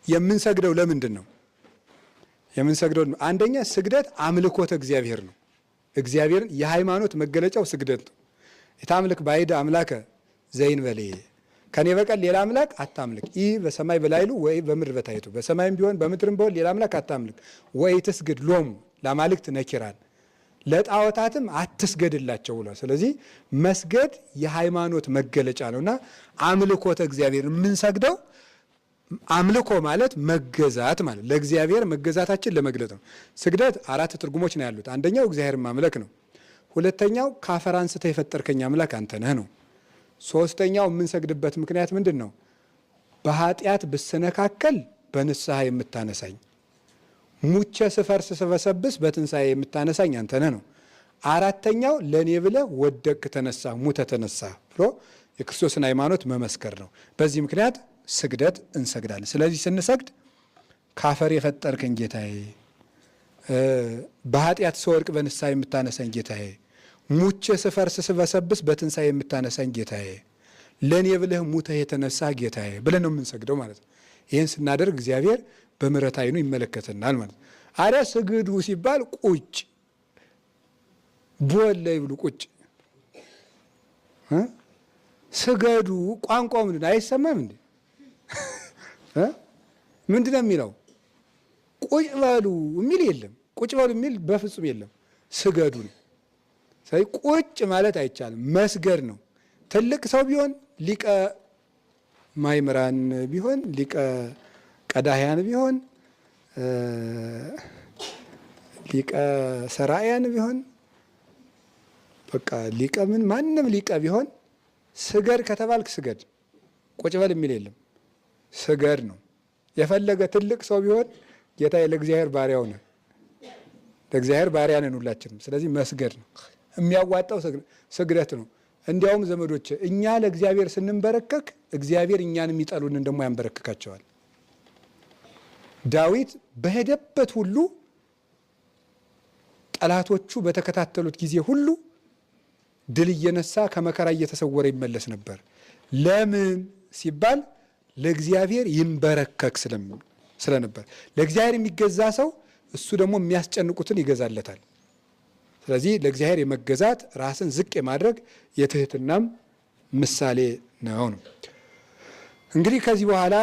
የምንሰግደው ለምንድን ነው? የምንሰግደው አንደኛ ስግደት አምልኮተ እግዚአብሔር ነው። እግዚአብሔርን የሃይማኖት መገለጫው ስግደት ነው። የታምልክ ባዕድ አምላከ ዘእንበሌ ከኔ በቀር ሌላ አምላክ አታምልክ። ይህ በሰማይ በላይሉ ወይ በምድር በታይቱ በሰማይም ቢሆን በምድርም ቢሆን ሌላ አምላክ አታምልክ። ወይ ትስግድ ሎሙ ለአማልክት ነኪራን ለጣዖታትም አትስገድላቸው ብሏል። ስለዚህ መስገድ የሃይማኖት መገለጫ ነውና አምልኮተ እግዚአብሔር የምንሰግደው አምልኮ ማለት መገዛት ማለት ለእግዚአብሔር መገዛታችን ለመግለጥ ነው። ስግደት 4 ትርጉሞች ነው ያሉት። አንደኛው እግዚአብሔር ማምለክ ነው። ሁለተኛው ከአፈር አንስተህ የፈጠርከኝ አምላክ አንተ ነህ ነው። ሶስተኛው የምንሰግድበት ምክንያት ምንድን ነው? በኃጢአት ብሰነካከል በንስሐ የምታነሳኝ፣ ሙቼ ስፈርስ ስበሰብስ በትንሣኤ የምታነሳኝ አንተ ነህ ነው። አራተኛው ለእኔ ብለህ ወደቅ ተነሳ ሙተ ተነሳ ብሎ የክርስቶስን ሃይማኖት መመስከር ነው። በዚህ ምክንያት ስግደት እንሰግዳለን። ስለዚህ ስንሰግድ ካፈር የፈጠርከኝ ጌታዬ፣ በኃጢአት ስወድቅ በንስሐ የምታነሳኝ ጌታዬ፣ ሙቼ ስፈርስ ስበሰብስ በትንሣኤ የምታነሳኝ ጌታዬ፣ ለእኔ ብለህ ሙተህ የተነሳ ጌታዬ ብለን ነው የምንሰግደው ማለት ነው። ይህን ስናደርግ እግዚአብሔር በምሕረት ዓይኑ ይመለከተናል ማለት ነው። አረ ስግዱ ሲባል ቁጭ ቦላይ ብሉ ቁጭ ስገዱ ቋንቋው ምንድን አይሰማም እንዴ? ምንድን ነው የሚለው? ቁጭ በሉ የሚል የለም። ቁጭ በሉ የሚል በፍጹም የለም። ስገዱ ነው። ስለዚህ ቁጭ ማለት አይቻልም፣ መስገድ ነው። ትልቅ ሰው ቢሆን ሊቀ ማእምራን ቢሆን ሊቀ ቀዳህያን ቢሆን ሊቀ ሰራያን ቢሆን በቃ ሊቀ ምን ማንም ሊቀ ቢሆን ስገድ ከተባልክ ስገድ። ቁጭ በል የሚል የለም። ስገድ ነው። የፈለገ ትልቅ ሰው ቢሆን ጌታዬ ለእግዚአብሔር ባሪያው ነን፣ ለእግዚአብሔር ባሪያ ነን ሁላችንም። ስለዚህ መስገድ ነው የሚያዋጣው፣ ስግደት ነው። እንዲያውም ዘመዶች እኛ ለእግዚአብሔር ስንንበረከክ እግዚአብሔር እኛን የሚጠሉንን ደግሞ ያንበረክካቸዋል። ዳዊት በሄደበት ሁሉ ጠላቶቹ በተከታተሉት ጊዜ ሁሉ ድል እየነሳ ከመከራ እየተሰወረ ይመለስ ነበር። ለምን ሲባል ለእግዚአብሔር ይንበረከክ ስለነበር። ለእግዚአብሔር የሚገዛ ሰው እሱ ደግሞ የሚያስጨንቁትን ይገዛለታል። ስለዚህ ለእግዚአብሔር የመገዛት ራስን ዝቅ የማድረግ የትህትናም ምሳሌ ነው። እንግዲህ ከዚህ በኋላ